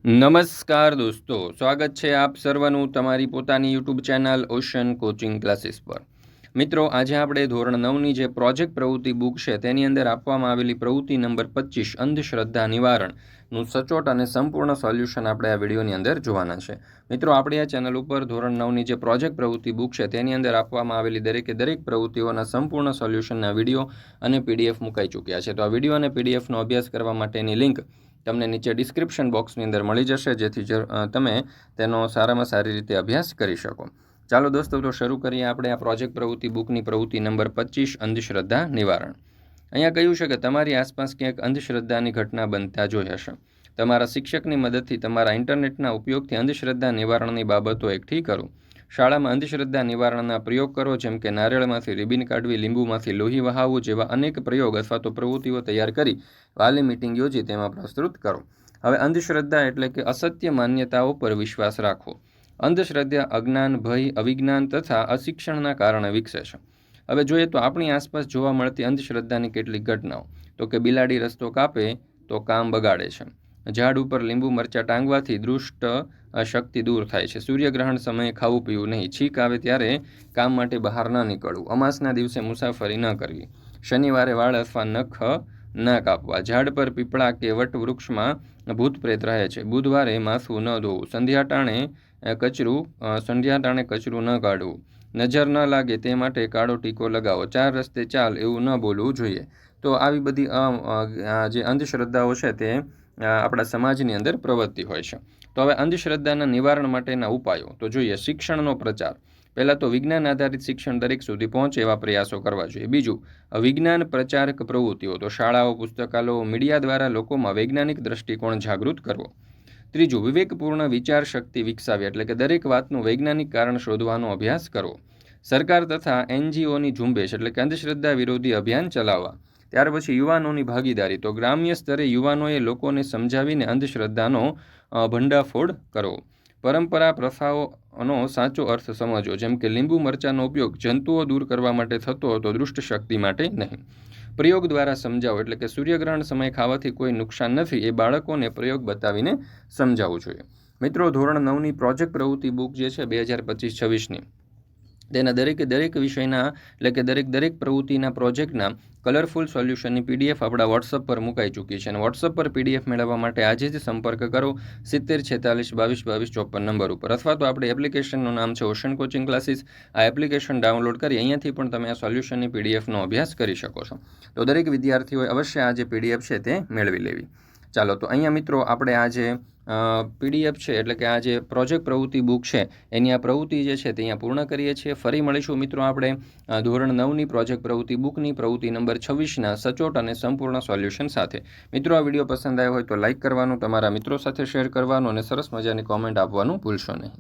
નમસ્કાર દોસ્તો, સ્વાગત છે આપ સર્વનું તમારી પોતાની YouTube channel ocean coaching classes પર. મિત્રો, આજે આપણે ધોરણ 9ની જે પ્રોજેક્ટ પ્રવૃત્તિ બુક છે તેની અંદર આપવામાં આવેલી પ્રવૃત્તિ નંબર 25 અંધશ્રદ્ધા નિવારણનું સચોટ અને સંપૂર્ણ સોલ્યુશન આપણે આ વિડીયોની અંદર જોવાના છે. મિત્રો, આપણી આ ચેનલ ઉપર ધોરણ 9ની જે પ્રોજેક્ટ પ્રવૃત્તિ બુક છે તેની અંદર આપવામાં આવેલી દરેક પ્રવૃત્તિઓના સંપૂર્ણ સોલ્યુશનના વિડીયો અને પીડીએફ મુકાઈ ચૂક્યા છે. તો આ વિડીયો અને પીડીએફનો અભ્યાસ કરવા માટેની લિંક તમને નીચે ડિસ્ક્રિપ્શન બોક્સની અંદર મળી જશે, જેથી તમે તેનો સારામાં સારી રીતે અભ્યાસ કરી શકો. ચાલો દોસ્તો, તો શરૂ કરીએ આપણે આ પ્રોજેક્ટ પ્રવૃત્તિ બુકની પ્રવૃત્તિ નંબર 25 અંધશ્રદ્ધા નિવારણ. અહીંયા કહ્યું છે કે તમારી આસપાસ ક્યાંક અંધશ્રદ્ધાની ઘટના બનતા જોઈ હશે. તમારા શિક્ષકની મદદથી તમારા ઇન્ટરનેટના ઉપયોગથી અંધશ્રદ્ધા નિવારણની બાબતો એકઠી કરો. શાળામાં અંધશ્રદ્ધા નિવારણના પ્રયોગ કરો, જેમ કે નારિયેળમાંથી રિબિન કાઢવી, લીંબુમાંથી લોહી વહાવવું જેવા અનેક પ્રયોગ અથવા તો પ્રવૃત્તિઓ તૈયાર કરી વાલી મિટિંગ યોજી તેમાં પ્રસ્તુત કરો. હવે અંધશ્રદ્ધા એટલે કે અસત્ય માન્યતાઓ પર વિશ્વાસ રાખવો. અંધશ્રદ્ધા અજ્ઞાન, ભય, અવિજ્ઞાન તથા અશિક્ષણના કારણે વિકસે છે. હવે જોઈએ તો આપણી આસપાસ જોવા મળતી અંધશ્રદ્ધાની કેટલીક ઘટનાઓ. તો કે બિલાડી રસ્તો કાપે તો કામ બગાડે છે. ઝાડ ઉપર લીંબુ મરચાં ટાંગવાથી દુષ્ટ શક્તિ દૂર થાય છે. સૂર્યગ્રહણ સમયે ખાવું પીવું નહીં. છીંક આવે ત્યારે કામ માટે બહાર ન નીકળવું. અમાસના દિવસે મુસાફરી ન કરવી. શનિવારે વાળ અથવા નખ ન કાપવા. ઝાડ પર, પીપળા કે વટ વૃક્ષમાં ભૂત પ્રેત રહે છે. બુધવારે માથું ન ધોવું. સંધ્યાટાણે કચરું ન કાઢવું. નજર ન લાગે તે માટે કાળો ટીકો લગાવો. 4 રસ્તે ચાલ એવું ન બોલવું જોઈએ. તો આવી બધી જે અંધશ્રદ્ધાઓ છે તે આપણા સમાજની અંદર પ્રવૃત્તિ હોય છે. તો હવે અંધશ્રદ્ધાના નિવારણ માટેના ઉપાયો તો જોઈએ. શિક્ષણનો પ્રચાર. પહેલાં તો વિજ્ઞાન આધારિત શિક્ષણ દરેક સુધી પહોંચે એવા પ્રયાસો કરવા જોઈએ. બીજું, વિજ્ઞાન પ્રચારક પ્રવૃત્તિઓ. તો શાળાઓ, પુસ્તકાલયો, મીડિયા દ્વારા લોકોમાં વૈજ્ઞાનિક દ્રષ્ટિકોણ જાગૃત કરવો. ત્રીજું, વિવેકપૂર્ણ વિચાર શક્તિ વિકસાવી, એટલે કે દરેક વાતનું વૈજ્ઞાનિક કારણ શોધવાનો અભ્યાસ કરવો. સરકાર તથા NGOની ઝુંબેશ, એટલે કે અંધશ્રદ્ધા વિરોધી અભિયાન ચલાવવા. ત્યાર પછી યુવાનોની ભાગીદારી. તો ગ્રામ્ય સ્તરે યુવાનોએ લોકોને સમજાવીને અંધશ્રદ્ધાનો ભંડાફોડ કરવો. પરંપરા પ્રથાઓનો સાચો અર્થ સમજવો, જેમ કે લીંબુ મરચાંનો ઉપયોગ જંતુઓ દૂર કરવા માટે થતો હતો, દુષ્ટ શક્તિ માટે નહીં. પ્રયોગ દ્વારા સમજાવો, એટલે કે સૂર્યગ્રહણ સમયે ખાવાથી કોઈ નુકસાન નથી એ બાળકોને પ્રયોગ બતાવીને સમજાવવું જોઈએ. મિત્રો, ધોરણ 9ની પ્રોજેક્ટ પ્રવૃત્તિ બુક જે છે 2025-26ની, તેના દરેક વિષયના, એટલે કે દરેક પ્રવૃત્તિના પ્રોજેક્ટના કલરફુલ સોલ્યુશનની PDF આપણા વોટ્સઅપ પર મુકાઈ ચૂકી છે. અને વોટ્સઅપ પર PDF મેળવવા માટે આજે જ સંપર્ક કરો 7046222254 નંબર ઉપર, અથવા તો આપણી એપ્લિકેશનનું નામ છે ઓશન કોચિંગ ક્લાસીસ. આ એપ્લિકેશન ડાઉનલોડ કરી અહીંયાથી પણ તમે આ સોલ્યુશનની PDFનો અભ્યાસ કરી શકો છો. તો દરેક વિદ્યાર્થીઓએ અવશ્ય આ જે PDF છે તે મેળવી લેવી. ચાલો, તો અહીંયા મિત્રો આપણે આ જે PDF છે, એટલે કે આ જે પ્રોજેક્ટ પ્રવૃત્તિ બુક છે એની આ પ્રવૃત્તિ જે છે તે અહીંયા પૂર્ણ કરીએ છીએ. ફરી મળીશું મિત્રો આપણે ધોરણ 9ની પ્રોજેક્ટ પ્રવૃત્તિ બુકની પ્રવૃત્તિ નંબર 26ના સચોટ અને સંપૂર્ણ સોલ્યુશન સાથે. મિત્રો, આ વિડીયો પસંદ આવ્યો હોય તો લાઇક કરવાનું, તમારા મિત્રો સાથે શેર કરવાનું અને સરસ મજાની કોમેન્ટ આપવાનું ભૂલશો નહીં.